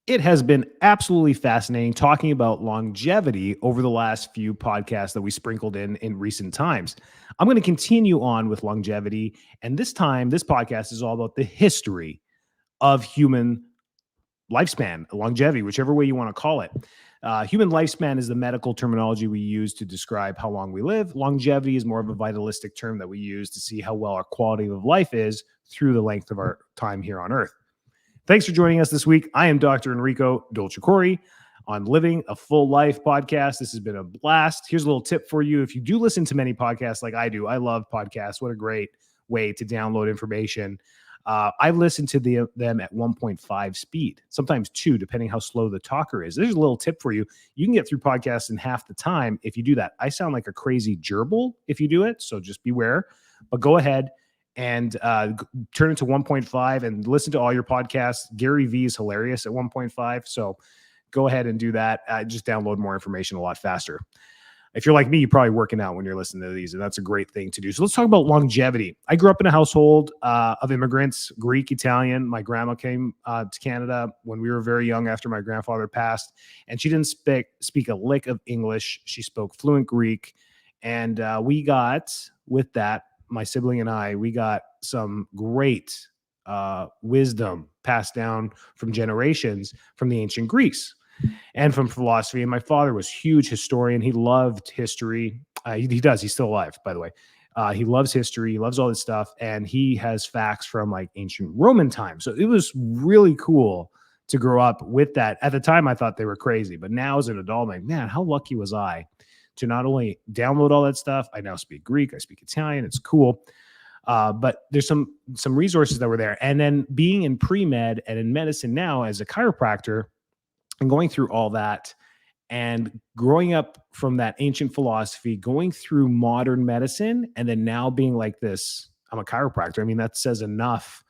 It has been absolutely fascinating talking about longevity over the last few podcasts that we sprinkled in recent times. I'm going to continue on with longevity, and this time, this podcast is all about the history of human lifespan, longevity, whichever way you want to call it. Human lifespan is the medical terminology we use to describe how long we live. Longevity is more of a vitalistic term that we use to see how well our quality of life is through the length of our time here on Earth. Thanks for joining us this week. I am Dr. Enrico Dolcecore on Living a Full Life podcast. This has been a blast. Here's a little tip for you. If you do listen to many podcasts like I do, I love podcasts. What a great way to download information. I listen to them at 1.5 speed, sometimes 2, depending how slow the talker is. There's a little tip for you. You can get through podcasts in half the time if you do that. I sound like a crazy gerbil if you do it, so just beware. But go ahead and turn it to 1.5 and listen to all your podcasts. Gary Vee is hilarious at 1.5, so go ahead and do that. Just download more information a lot faster. If you're like me, you're probably working out when you're listening to these, and that's a great thing to do. So let's talk about longevity. I grew up in a household of immigrants, Greek, Italian. My grandma came to Canada when we were very young after my grandfather passed, and she didn't speak a lick of English. She spoke fluent Greek, and we got, with that, my sibling and I, we got some great wisdom passed down from generations from the ancient Greeks and from philosophy. And my father was a huge historian. He loved history. He does. He's still alive, by the way. He loves history. He loves all this stuff. And he has facts from like ancient Roman times. So it was really cool to grow up with that. At the time, I thought they were crazy. But now as an adult, I'm like, man, how lucky was I to not only download all that stuff. I now speak Greek. I speak Italian. It's cool. But there's some resources that were there. And then being in pre-med and in medicine now as a chiropractor and going through all that and growing up from that ancient philosophy, going through modern medicine, and then now being like this, I'm a chiropractor. I mean, that says enough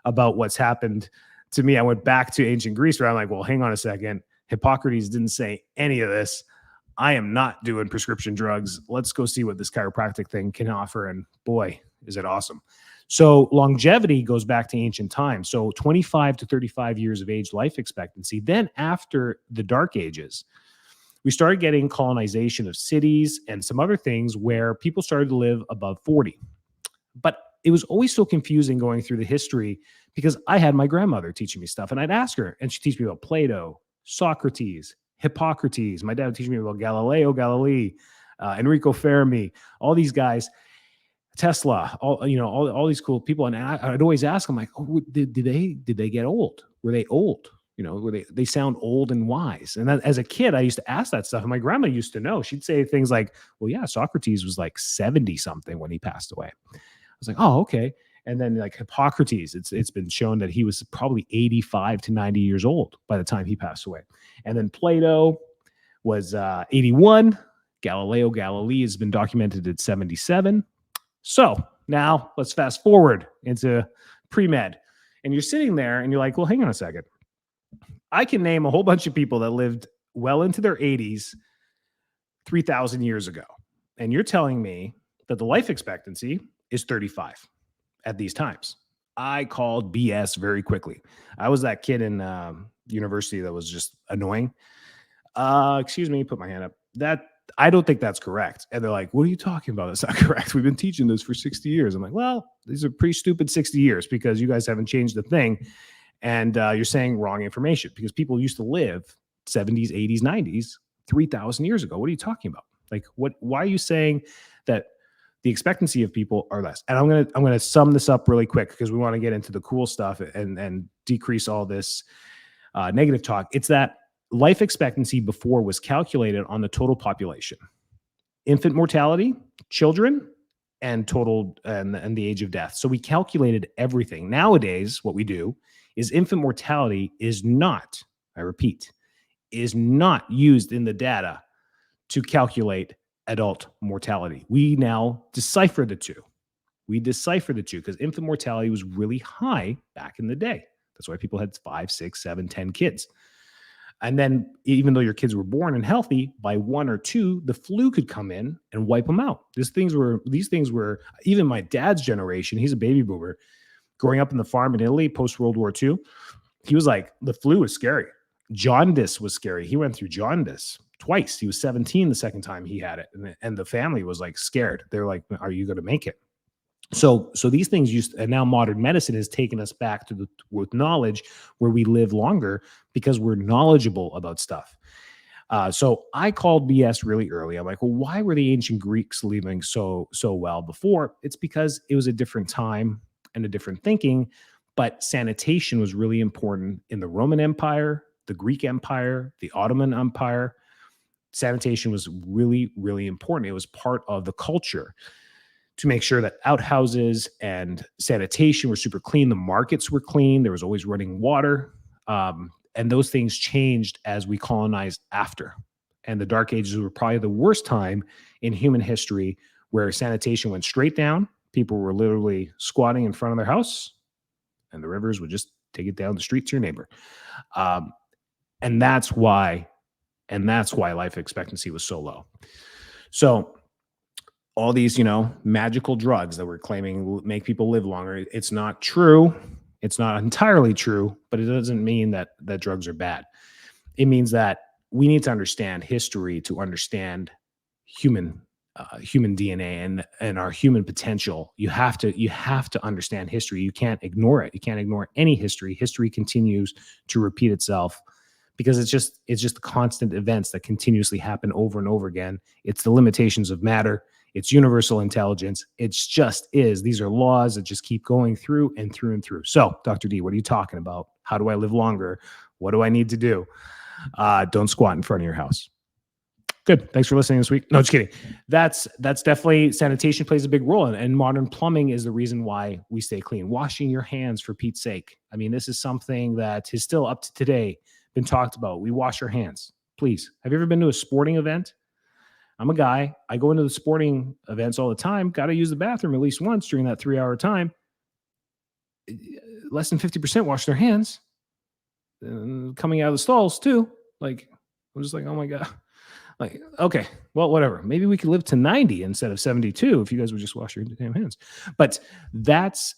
about what's happened to me. I went back to ancient Greece where I'm like, well, hang on a second. Hippocrates didn't say any of this. I am not doing prescription drugs. Let's go see what this chiropractic thing can offer. And boy, is it awesome. So longevity goes back to ancient times. So 25 to 35 years of age life expectancy. Then after the Dark Ages, we started getting colonization of cities and some other things where people started to live above 40. But it was always so confusing going through the history because I had my grandmother teaching me stuff and I'd ask her and she'd teach me about Plato, Socrates, Hippocrates. My dad would teach me about Galileo Galilei, Enrico Fermi, all these guys, Tesla, all these cool people. And I'd always ask them, like, oh, did they get old? Were they old? Were they sound old and wise? And as a kid, I used to ask that stuff. And my grandma used to know. She'd say things like, well, yeah, Socrates was like 70 something when he passed away. I was like, oh, okay. And then like Hippocrates, it's been shown that he was probably 85 to 90 years old by the time he passed away. And then Plato was 81. Galileo Galilei has been documented at 77. So now let's fast forward into pre-med. And you're sitting there and you're like, well, hang on a second. I can name a whole bunch of people that lived well into their 80s 3,000 years ago. And you're telling me that the life expectancy is 35 at these times. I called BS very quickly. I was that kid in university that was just annoying. Excuse me, put my hand up. I don't think that's correct. And they're like, what are you talking about? That's not correct. We've been teaching this for 60 years. I'm like, well, these are pretty stupid 60 years because you guys haven't changed a thing. And you're saying wrong information because people used to live 70s, 80s, 90s, 3,000 years ago. What are you talking about? Like, why are you saying that the expectancy of people are less? And I'm gonna sum this up really quick because we want to get into the cool stuff and decrease all this negative talk. It's that life expectancy before was calculated on the total population, infant mortality, children, and total and the age of death. So we calculated everything. Nowadays, what we do is infant mortality is not, I repeat, is not used in the data to calculate adult mortality. We now decipher the two. Because infant mortality was really high back in the day. That's why people had 5, 6, 7, 10 kids. And then even though your kids were born and healthy, by 1 or 2, the flu could come in and wipe them out. These things were, even my dad's generation, he's a baby boomer, growing up in the farm in Italy, post-World War II, he was like, the flu is scary. Jaundice was scary. He went through jaundice twice. He was 17 the second time he had it, and the family was like scared. They're like, "Are you going to make it?" So these things used, and now modern medicine has taken us back to the with knowledge where we live longer because we're knowledgeable about stuff. So I called BS really early. I'm like, well, why were the ancient Greeks living so well before? It's because it was a different time and a different thinking. But sanitation was really important in the Roman Empire, the Greek Empire, the Ottoman Empire. Sanitation was really, really important. It was part of the culture to make sure that outhouses and sanitation were super clean. The markets were clean. There was always running water. And those things changed as we colonized after. And the Dark Ages were probably the worst time in human history where sanitation went straight down. People were literally squatting in front of their house, and the rivers would just take it down the street to your neighbor. Um, and that's why, life expectancy was so low. So all these, magical drugs that we're claiming will make people live longer, it's not true. It's not entirely true, but it doesn't mean that drugs are bad. It means that we need to understand history to understand human DNA and our human potential. You have to understand history. You can't ignore it. You can't ignore any history. History continues to repeat itself because it's just constant events that continuously happen over and over again. It's the limitations of matter. It's universal intelligence. It's just is. These are laws that just keep going through and through and through. So, Dr. D, what are you talking about? How do I live longer? What do I need to do? Don't squat in front of your house. Good. Thanks for listening this week. No, just kidding. That's definitely, sanitation plays a big role, and modern plumbing is the reason why we stay clean. Washing your hands, for Pete's sake. I mean, this is something that is still up to today been talked about. We wash our hands. Please. Have you ever been to a sporting event? I'm a guy. I go into the sporting events all the time. Got to use the bathroom at least once during that 3-hour time. Less than 50% wash their hands. Coming out of the stalls too. Like, I'm just like, oh my God. Like, okay, well, whatever. Maybe we could live to 90 instead of 72 if you guys would just wash your damn hands. But that's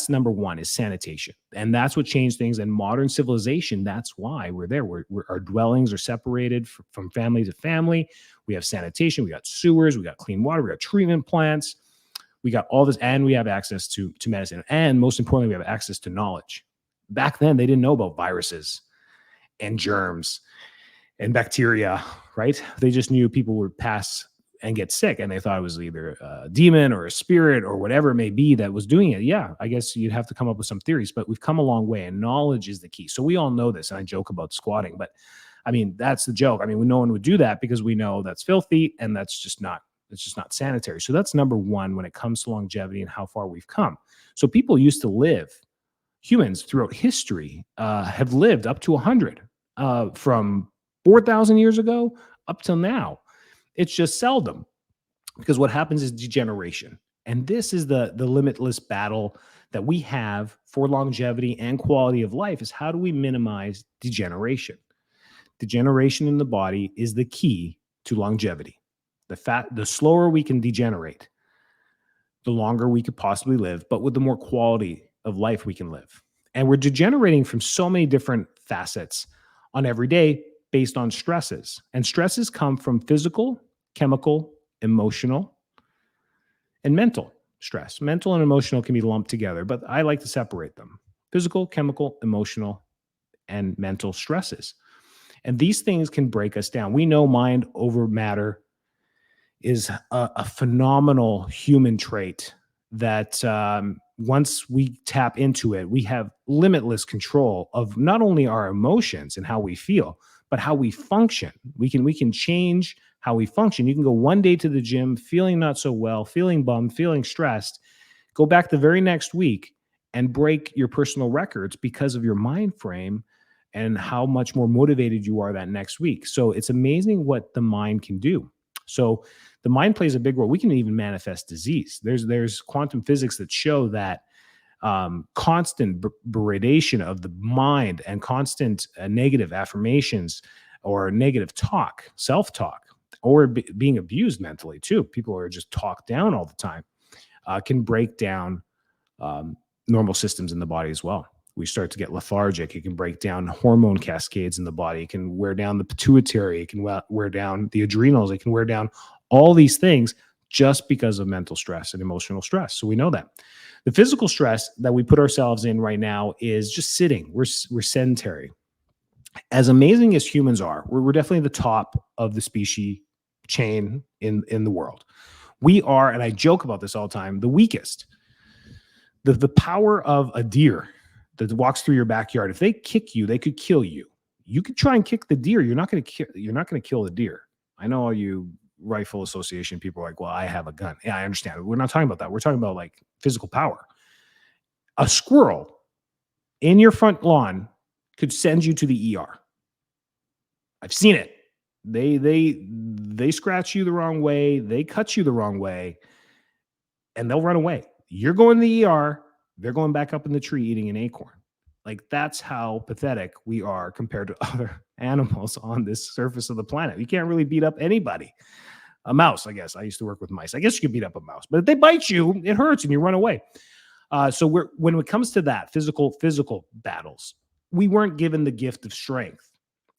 number one, is sanitation. And that's what changed things. And modern civilization, that's why we're there. Our dwellings are separated from family to family. We have sanitation. We got sewers. We got clean water. We got treatment plants. We got all this. And we have access to medicine. And most importantly, we have access to knowledge. Back then, they didn't know about viruses and germs and bacteria, right? They just knew people would pass and get sick, and they thought it was either a demon or a spirit or whatever it may be that was doing it. Yeah, I guess you'd have to come up with some theories, but we've come a long way, and knowledge is the key. So we all know this, and I joke about squatting, but I mean, that's the joke. I mean, no one would do that because we know that's filthy, and it's just not sanitary. So that's number one when it comes to longevity and how far we've come. So people used to live, humans throughout history have lived up to 100 from 4,000 years ago up till now. It's just seldom, because what happens is degeneration. And this is the limitless battle that we have for longevity and quality of life, is how do we minimize degeneration? Degeneration in the body is the key to longevity. The slower we can degenerate, the longer we could possibly live, but with the more quality of life we can live. And we're degenerating from so many different facets on every day based on stresses. And stresses come from physical, chemical, emotional, and mental stress. Mental and emotional can be lumped together, but I like to separate them. Physical, chemical, emotional, and mental stresses. And these things can break us down. We know mind over matter is a phenomenal human trait that once we tap into it, we have limitless control of not only our emotions and how we feel, but how we function. We can change how we function. You can go one day to the gym feeling not so well, feeling bummed, feeling stressed, go back the very next week and break your personal records because of your mind frame and how much more motivated you are that next week. So it's amazing what the mind can do. So the mind plays a big role. We can even manifest disease. There's quantum physics that show that constant beradation of the mind and constant negative affirmations or negative talk, self-talk, or being abused mentally too. People are just talked down all the time, can break down normal systems in the body as well. We start to get lethargic. It can break down hormone cascades in the body. It can wear down the pituitary. It can wear down the adrenals. It can wear down all these things just because of mental stress and emotional stress. So we know that. The physical stress that we put ourselves in right now is just sitting. We're sedentary. As amazing as humans are, we're definitely the top of the species chain in the world. We are, and I joke about this all the time, the weakest. The power of a deer that walks through your backyard, if they kick you, they could kill you. You could try and kick the deer. You're not going to kill the deer. I know all you rifle association people are like, well, I have a gun. Yeah, I understand. We're not talking about that. We're talking about like physical power. A squirrel in your front lawn could send you to the ER. I've seen it. They scratch you the wrong way, they cut you the wrong way, and they'll run away. You're going to the ER, they're going back up in the tree eating an acorn. Like, that's how pathetic we are compared to other animals on this surface of the planet. You can't really beat up anybody. A mouse, I guess. I used to work with mice. I guess you could beat up a mouse, but if they bite you, it hurts and you run away. So when it comes to that physical battles, we weren't given the gift of strength.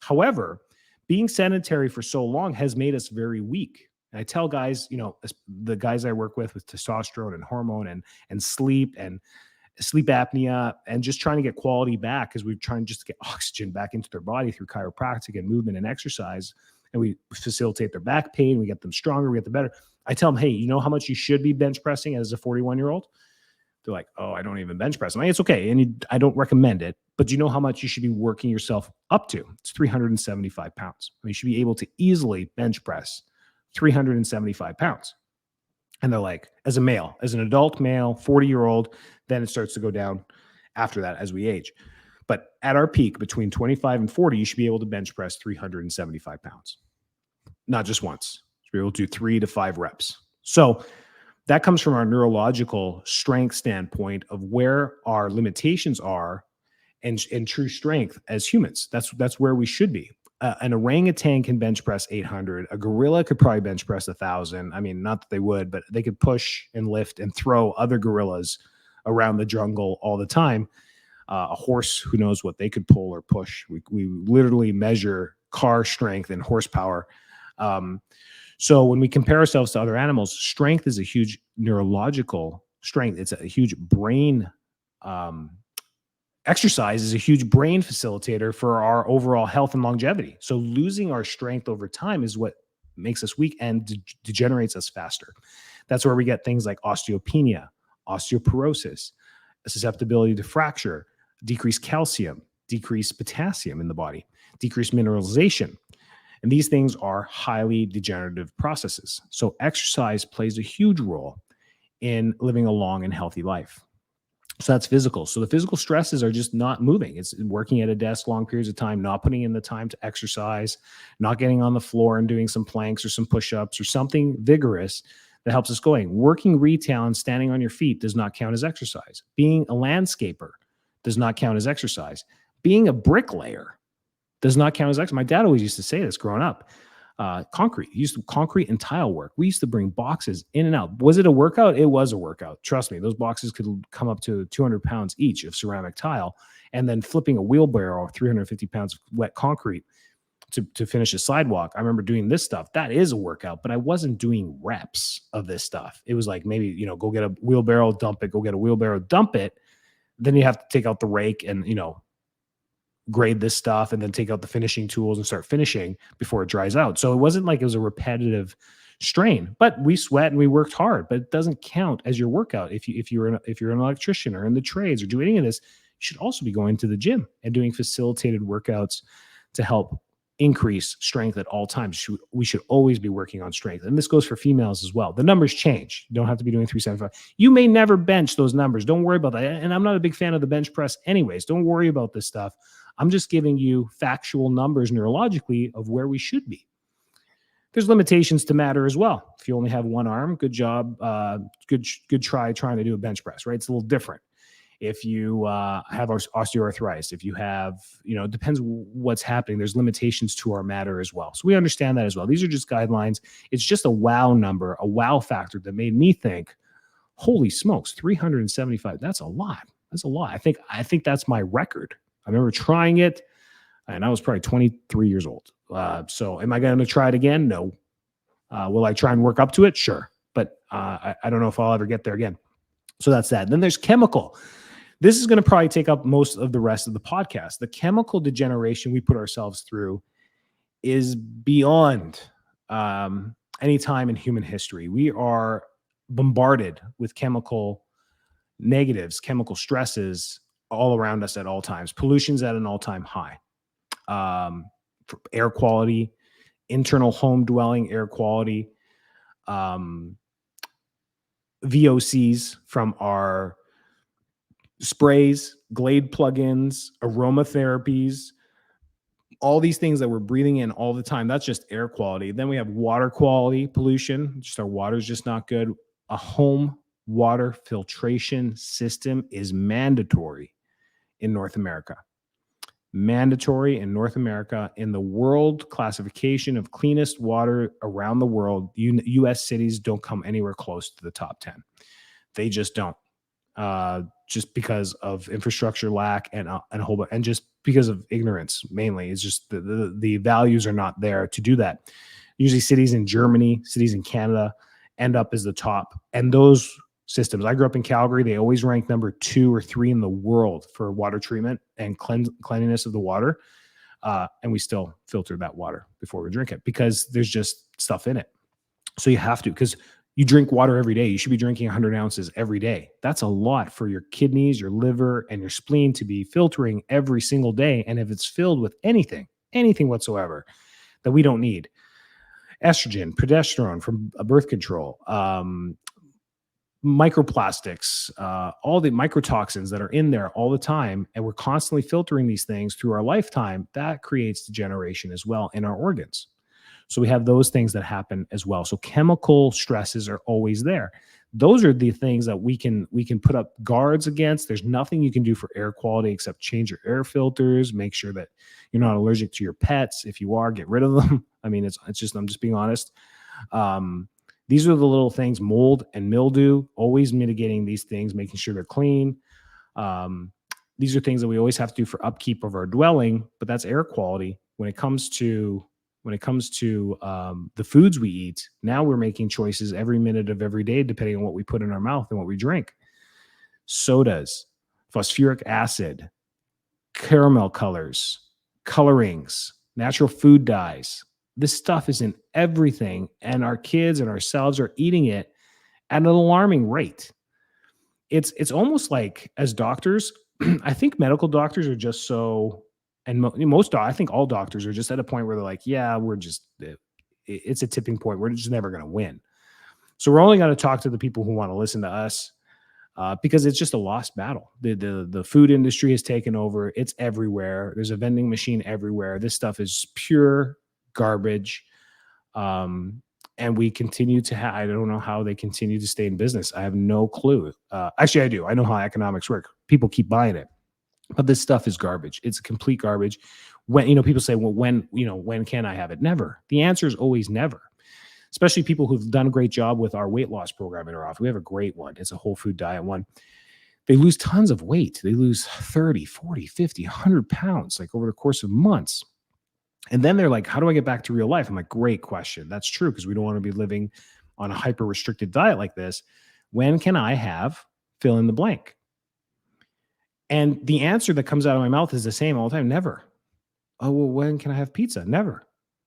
However, being sedentary for so long has made us very weak. And I tell guys, the guys I work with testosterone and hormone and sleep apnea and just trying to get quality back, because we're trying just to get oxygen back into their body through chiropractic and movement and exercise. And we facilitate their back pain. We get them stronger. We get them better. I tell them, hey, you know how much you should be bench pressing as a 41-year-old? They're like, oh, I don't even bench press. I'm like, it's okay. And I don't recommend it, but you know how much you should be working yourself up to? It's 375 pounds. I mean, you should be able to easily bench press 375 pounds. And they're like, as a male, as an adult male, 40-year-old, then it starts to go down after that as we age. But at our peak, between 25 and 40, you should be able to bench press 375 pounds. Not just once. You should be able to do 3 to 5 reps. So that comes from our neurological strength standpoint of where our limitations are and true strength as humans. That's where we should be. An orangutan can bench press 800. A gorilla could probably bench press 1,000. I mean, not that they would, but they could push and lift and throw other gorillas around the jungle all the time. A horse, who knows what they could pull or push. We literally measure car strength and horsepower. So when we compare ourselves to other animals, strength is a huge neurological strength. It's a huge brain exercise is a huge brain facilitator for our overall health and longevity. So losing our strength over time is what makes us weak and degenerates us faster. That's where we get things like osteopenia, osteoporosis, susceptibility to fracture, decreased calcium, decreased potassium in the body, decreased mineralization. And these things are highly degenerative processes. So exercise plays a huge role in living a long and healthy life. So that's physical. So the physical stresses are just not moving. It's working at a desk long periods of time, not putting in the time to exercise, not getting on the floor and doing some planks or some push-ups or something vigorous that helps us going. Working retail and standing on your feet does not count as exercise. Being a landscaper does not count as exercise. Being a bricklayer does not count as exercise. My dad always used to say this growing up. Concrete. He used to concrete and tile work. We used to bring boxes in and out. Was it a workout? It was a workout. Trust me, those boxes could come up to 200 pounds each of ceramic tile, and then flipping a wheelbarrow of 350 pounds of wet concrete to finish a sidewalk. I remember doing this stuff. That is a workout, but I wasn't doing reps of this stuff. It was like maybe, go get a wheelbarrow, dump it, go get a wheelbarrow, dump it. Then you have to take out the rake and, grade this stuff and then take out the finishing tools and start finishing before it dries out. So it wasn't like it was a repetitive strain, but we sweat and we worked hard, but it doesn't count as your workout. If you're an electrician or in the trades or do any of this, you should also be going to the gym and doing facilitated workouts to help increase strength at all times. We should always be working on strength. And this goes for females as well. The numbers change. You don't have to be doing 375. You may never bench those numbers. Don't worry about that. And I'm not a big fan of the bench press anyways. Don't worry about this stuff. I'm just giving you factual numbers neurologically of where we should be. There's limitations to matter as well. If you only have one arm, good job. Good try trying to do a bench press, right? It's a little different. If you have osteoarthritis, if you have, it depends what's happening. There's limitations to our matter as well. So we understand that as well. These are just guidelines. It's just a wow number, a wow factor that made me think, holy smokes, 375, that's a lot. That's a lot. I think that's my record. I remember trying it, and I was probably 23 years old. So am I going to try it again? No. Will I try and work up to it? Sure. But I don't know if I'll ever get there again. So that's that. Then there's chemical. This is going to probably take up most of the rest of the podcast. The chemical degeneration we put ourselves through is beyond any time in human history. We are bombarded with chemical negatives, chemical stresses all around us at all times. Pollution's at an all-time high. For air quality, internal home dwelling air quality, um, VOCs from our sprays, Glade plugins, aromatherapies, all these things that we're breathing in all the time. That's just air quality. Then we have water quality pollution. Just our water's just not good. A home water filtration system is mandatory in North America. Mandatory in North America. In the world classification of cleanest water around the world, US cities don't come anywhere close to the top 10. They just don't. Just because of infrastructure lack and a whole bunch, and just because of ignorance mainly. It's just the values are not there to do that. Usually cities in Germany, cities in Canada end up as the top. And those systems, I grew up in Calgary, they always rank number 2 or 3 in the world for water treatment and cleanliness of the water. And we still filter that water before we drink it because there's just stuff in it. So you have to, because you drink water every day. You should be drinking 100 ounces every day. That's a lot for your kidneys, your liver, and your spleen to be filtering every single day. And if it's filled with anything whatsoever that we don't need, estrogen, progesterone from birth control, microplastics, all the microtoxins that are in there all the time, and we're constantly filtering these things through our lifetime, that creates degeneration as well in our organs. So we have those things that happen as well. So chemical stresses are always there. Those are the things that we can put up guards against. There's nothing you can do for air quality except change your air filters, make sure that you're not allergic to your pets. If you are, get rid of them. I mean, it's just, I'm just being honest. These are the little things, mold and mildew, always mitigating these things, making sure they're clean. These are things that we always have to do for upkeep of our dwelling, but that's air quality. When it comes to the foods we eat, now we're making choices every minute of every day, depending on what we put in our mouth and what we drink. Sodas, phosphoric acid, caramel colors, colorings, natural food dyes. This stuff is in everything, and our kids and ourselves are eating it at an alarming rate. It's almost like, as doctors, I think medical doctors are just so, and I think all doctors are just at a point where they're like, yeah, it's a tipping point. We're just never going to win. So we're only going to talk to the people who want to listen to us, because it's just a lost battle. The food industry has taken over. It's everywhere. There's a vending machine everywhere. This stuff is pure garbage. And we continue to I don't know how they continue to stay in business. I have no clue. Actually, I do. I know how economics work. People keep buying it. But this stuff is garbage. It's complete garbage. When, people say, well, when can I have it? Never. The answer is always never. Especially people who've done a great job with our weight loss program in our office. We have a great one. It's a whole food diet one. They lose tons of weight. They lose 30, 40, 50, 100 pounds, like over the course of months. And then they're like, how do I get back to real life? I'm like, great question. That's true, because we don't want to be living on a hyper restricted diet like this. When can I have fill in the blank? And the answer that comes out of my mouth is the same all the time. Never. Oh, well, when can I have pizza? Never.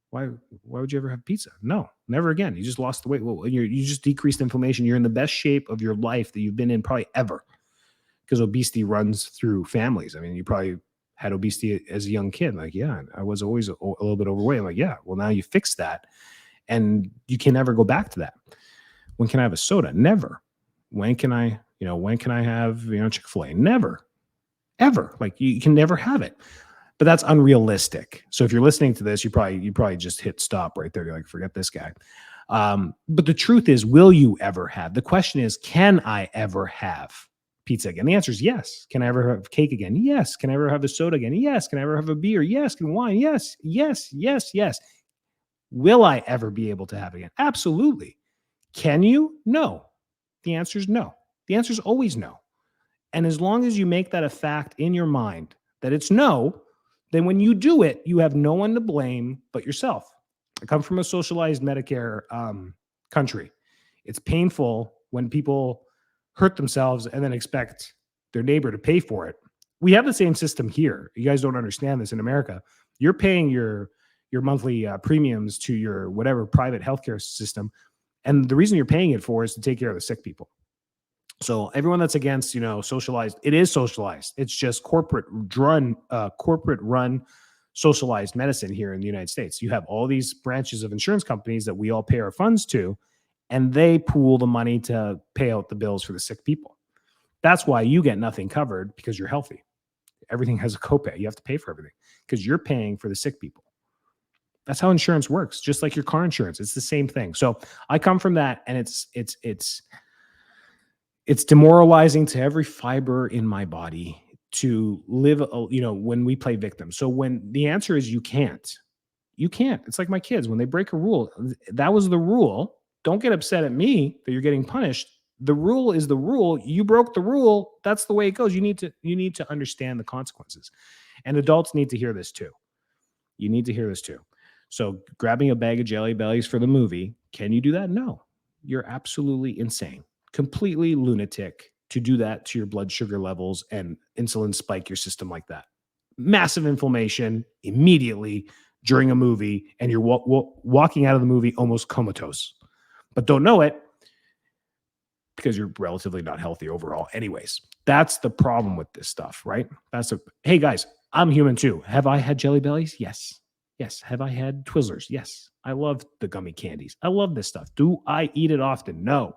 Why would you ever have pizza? No, never again. You just lost the weight. Well, you just decreased inflammation. You're in the best shape of your life that you've been in probably ever, because obesity runs through families. I mean, you probably had obesity as a young kid. Like, yeah, I was always a little bit overweight. I'm like, yeah, well, now you fix that and you can never go back to that. When can I have a soda? Never. When can I have, Chick-fil-A? Never. Ever. Like, you can never have it. But that's unrealistic. So if you're listening to this, you probably just hit stop right there. You're like, forget this guy. But the truth is, will you ever have? The question is, can I ever have pizza again? The answer is yes. Can I ever have cake again? Yes. Can I ever have a soda again? Yes. Can I ever have a beer? Yes. Can wine? Yes. Yes. Yes. Yes. Will I ever be able to have it again? Absolutely. Can you? No. The answer is no. The answer is always no. And as long as you make that a fact in your mind that it's no, then when you do it, you have no one to blame but yourself. I come from a socialized Medicare country. It's painful when people hurt themselves and then expect their neighbor to pay for it. We have the same system here. You guys don't understand this in America. You're paying your monthly premiums to your whatever private healthcare system, and the reason you're paying it for is to take care of the sick people. So everyone that's against, socialized, it is socialized. It's just corporate run socialized medicine here in the United States. You have all these branches of insurance companies that we all pay our funds to, and they pool the money to pay out the bills for the sick people. That's why you get nothing covered, because you're healthy. Everything has a copay. You have to pay for everything because you're paying for the sick people. That's how insurance works, just like your car insurance. It's the same thing. So I come from that, and it's demoralizing to every fiber in my body to live, when we play victim. So when the answer is you can't. It's like my kids, when they break a rule, that was the rule. Don't get upset at me that you're getting punished. The rule is the rule. You broke the rule. That's the way it goes. You need to understand the consequences. And adults need to hear this too. You need to hear this too. So grabbing a bag of Jelly Bellies for the movie, can you do that? No. You're absolutely insane. Completely lunatic to do that to your blood sugar levels and insulin spike your system like that. Massive inflammation immediately during a movie, and you're walking out of the movie almost comatose, but don't know it because you're relatively not healthy overall. Anyways, that's the problem with this stuff, right? Hey guys, I'm human too. Have I had Jelly Bellies? Yes. Have I had Twizzlers? Yes. I love the gummy candies. I love this stuff. Do I eat it often? No.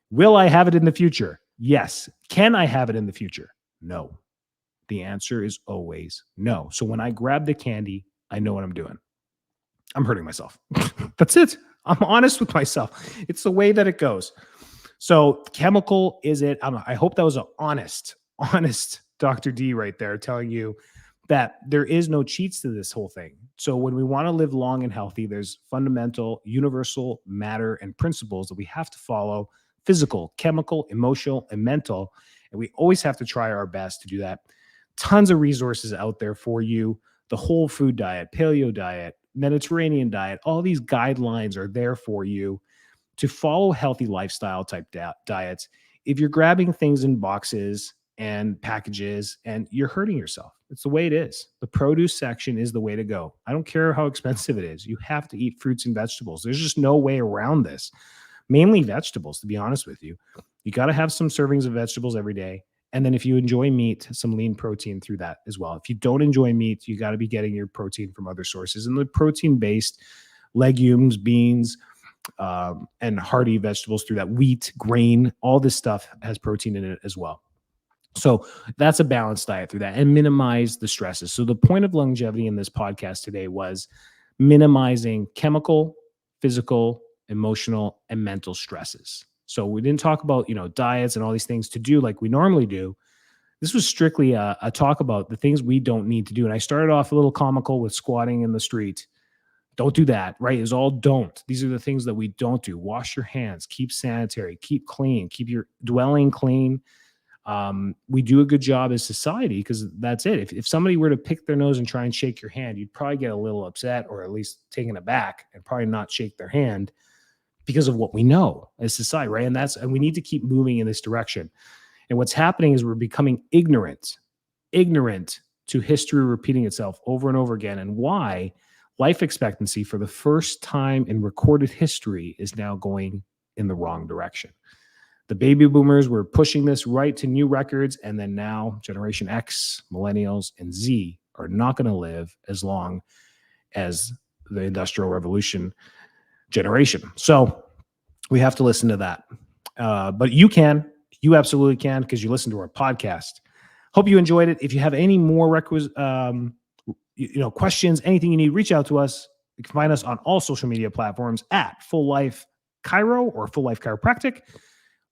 Will I have it in the future? Yes. Can I have it in the future? No. The answer is always no. So when I grab the candy, I know what I'm doing. I'm hurting myself. That's it. I'm honest with myself. It's the way that it goes. So chemical is it? I hope that was an honest Dr. D right there telling you that there is no cheats to this whole thing. So when we want to live long and healthy, there's fundamental, universal matter and principles that we have to follow: physical, chemical, emotional, and mental. And we always have to try our best to do that. Tons of resources out there for you. The whole food diet, paleo diet, Mediterranean diet, all these guidelines are there for you to follow healthy lifestyle type diets. If you're grabbing things in boxes and packages and you're hurting yourself, it's the way it is. The produce section is the way to go. I don't care how expensive it is. You have to eat fruits and vegetables. There's just no way around this. Mainly vegetables, to be honest with you. You got to have some servings of vegetables every day. And then if you enjoy meat, some lean protein through that as well. If you don't enjoy meat, you got to be getting your protein from other sources. And the protein-based legumes, beans, and hearty vegetables through that, wheat, grain, all this stuff has protein in it as well. So that's a balanced diet through that, and minimize the stresses. So the point of longevity in this podcast today was minimizing chemical, physical, emotional, and mental stresses. So we didn't talk about, diets and all these things to do like we normally do. This was strictly a talk about the things we don't need to do. And I started off a little comical with squatting in the street. Don't do that, right? It's all don't. These are the things that we don't do. Wash your hands, keep sanitary, keep clean, keep your dwelling clean. We do a good job as society because that's it. If somebody were to pick their nose and try and shake your hand, you'd probably get a little upset or at least taken aback and probably not shake their hand because of what we know as society, right? And we need to keep moving in this direction. And what's happening is we're becoming ignorant to history repeating itself over and over again, and why life expectancy for the first time in recorded history is now going in the wrong direction. The baby boomers were pushing this right to new records, and then now Generation X, Millennials, and Z are not going to live as long as the Industrial Revolution generation. So we have to listen to that. But you absolutely can, because you listen to our podcast. Hope you enjoyed it. If you have any more questions, anything you need, reach out to us. You can find us on all social media platforms at Full Life Chiro or Full Life Chiropractic.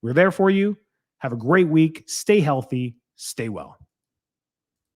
We're there for you. Have a great week. Stay healthy. Stay well.